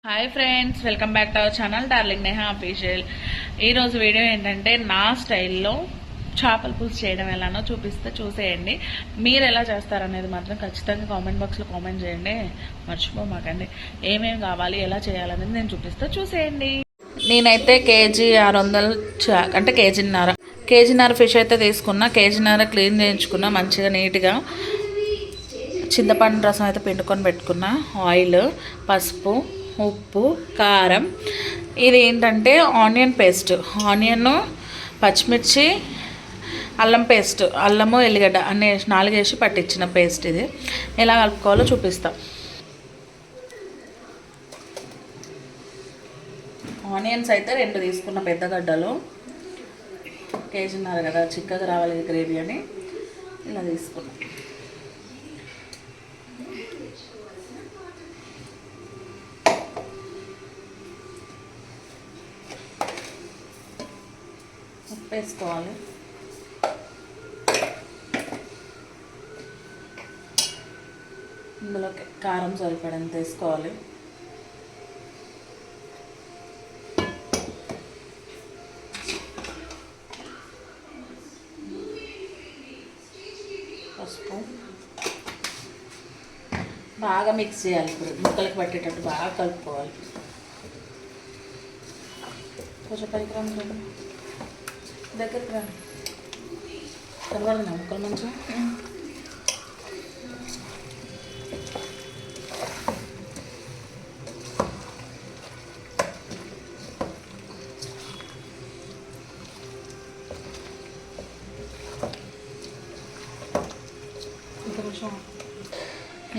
Hi friends, welcome back to our channel darling Neha official. ఈరోజు video ఏంటంటే నా స్టైల్లో చేపల పులుసు చేయడం ఎలానో చూసేయండి. మీరు ఎలా చేస్తారనేది మాత్రం ఖచ్చితంగా కామెంట్ బాక్స్లో కామెంట్ చేయండి, మర్చిపోమాకండి. ఏమేమి కావాలి, ఎలా చేయాలనేది నేను చూసేయండి. నేనైతే కేజీ 600 అంటే కేజీన్నర ఫిష్ అయితే తీసుకున్నా. కేజీన్నర క్లీన్ చేయించుకున్నా మంచిగా నీట్గా. చింతపండు రసం అయితే పిండుకొని పెట్టుకున్నా. ఆయిల్, పసుపు, ఉప్పు, కారం. ఇది ఏంటంటే ఆనియన్ పేస్ట్, ఆనియన్, పచ్చిమిర్చి, అల్లం పేస్ట్, అల్లము ఎల్లిగడ్డ అన్నీ 4 వేసి పట్టించిన పేస్ట్. ఇది ఎలా కలుపుకోవాలో చూపిస్తాం. ఆనియన్స్ అయితే 2 తీసుకున్న, పెద్ద గడ్డలు. కేజీన్నర కదా, చిక్కగా రావాలి గ్రేవీ అని ఇలా తీసుకున్నాం. ఉప్పు వేసుకోవాలి. ఇందులోకి కారం సరిపడంత వేసుకోవాలి. పసుపు బాగా మిక్స్ చేయాలి. ఇప్పుడు ముక్కలకి పట్టేటట్టు బాగా కలుపుకోవాలి. కొంచెం పరికరం దగ్గరికి రా, కలవాలి ముక్కలు మంచిగా.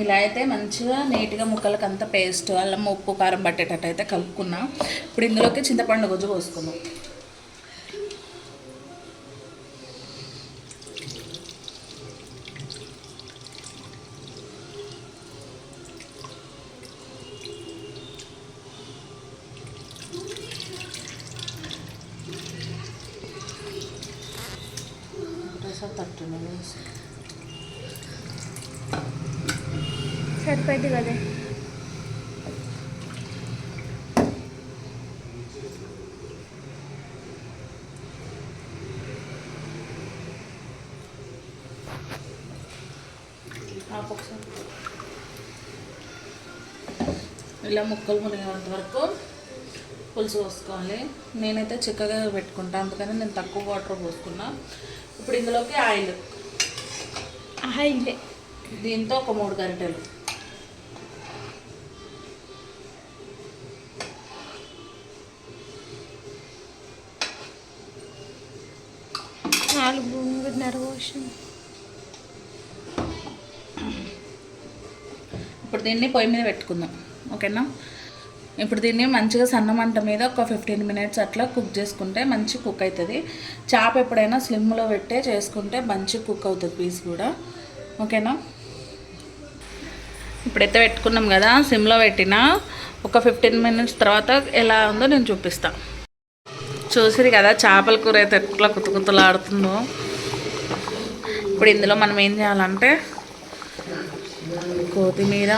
ఇలా అయితే మంచిగా నీట్గా ముక్కలకి అంతా పేస్ట్, అల్లం, ఉప్పు, కారం పట్టేటట్టు అయితే కలుపుకున్నా. ఇప్పుడు ఇందులోకి చింతపండు గుజ్జు పోసుకుందాం. సరిపోయింది కదా. ఇలా ముక్కలు మునిగేంత వరకు పులుసు పోసుకోవాలి. నేనైతే చిక్కగా పెట్టుకుంటాను, అందుకని నేను తక్కువ వాటర్ పోసుకున్నా. ఇప్పుడు ఇందులోకి ఆయిల్ దీంతో ఒక 3 గరిటెలు. ఇప్పుడు దీన్ని పొయ్యి మీద పెట్టుకుందాం, ఓకేనా? ఇప్పుడు దీన్ని మంచిగా సన్న మంట మీద ఒక 15 మినిట్స్ అట్లా కుక్ చేసుకుంటే మంచి కుక్ అవుతుంది. చేప ఎప్పుడైనా స్లిమ్లో పెట్టే చేసుకుంటే మంచి కుక్ అవుతుంది పీస్ కూడా, ఓకేనా? ఇప్పుడైతే పెట్టుకున్నాం కదా, సిమ్లో పెట్టిన ఒక 15 మినిట్స్ తర్వాత ఎలా ఉందో నేను చూపిస్తాను. చూసిరు కదా చేపల కూర అయితే ఎట్లా కుతుకుతులాడుతుందో. ఇప్పుడు ఇందులో మనం ఏం చేయాలంటే కొత్తిమీర,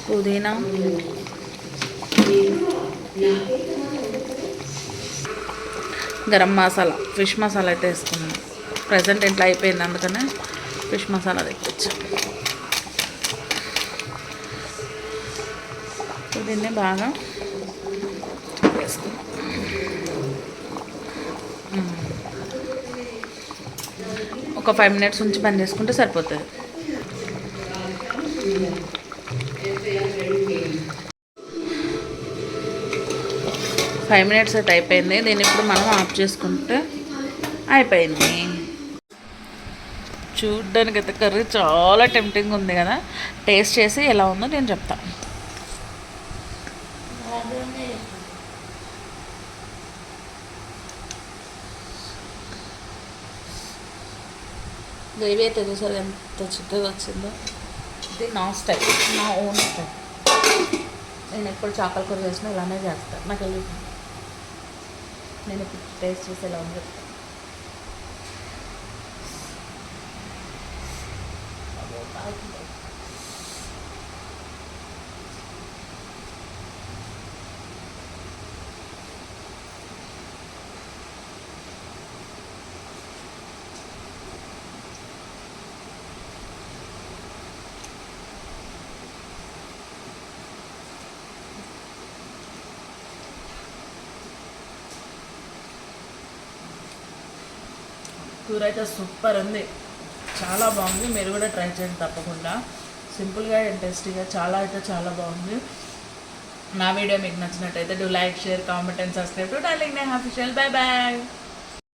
పుదీనా, గరం మసాలా, ఫిష్ మసాలా అయితే వేసుకున్నాను. ప్రజెంట్ ఇంట్లో అయిపోయింది, అందుకనే ఫిష్ మసాలా తెప్పించాను. దీన్ని బాగా వేసుకున్నాం. ఒక 5 మినిట్స్ ఉంచి బంద్ చేసుకుంటే సరిపోతుంది. ఫైవ్ మినిట్స్ అయితే అయిపోయింది. దీన్ని ఇప్పుడు మనం ఆఫ్ చేసుకుంటే అయిపోయింది. చూడ్డానికి అయితే కర్రీ చాలా టెంప్టింగ్ ఉంది కదా. టేస్ట్ చేసి ఎలా ఉందో నేను చెప్తాను. గ్రేవీ అయితే చూసారు ఎంత చిక్కగా వచ్చిందో. ఇది నా స్టైల్, నా ఓన్ స్టైల్. నేను ఎప్పుడు చేపల కూర చేసినా ఇలానే చేస్తాను. నాకు నేను ఇప్పుడు టేస్ట్ చేసి ఎలా ఉంది చెప్తాను. కూర అయితే సూపర్ ఉంది, చాలా బాగుంది. మీరు కూడా ట్రై చేయండి తప్పకుండా. సింపుల్గా అండ్ టేస్టీగా చాలా అయితే చాలా బాగుంది. నా వీడియో మీకు నచ్చినట్టయితే do like, share, comment and subscribe to darling Neha official. Bye bye.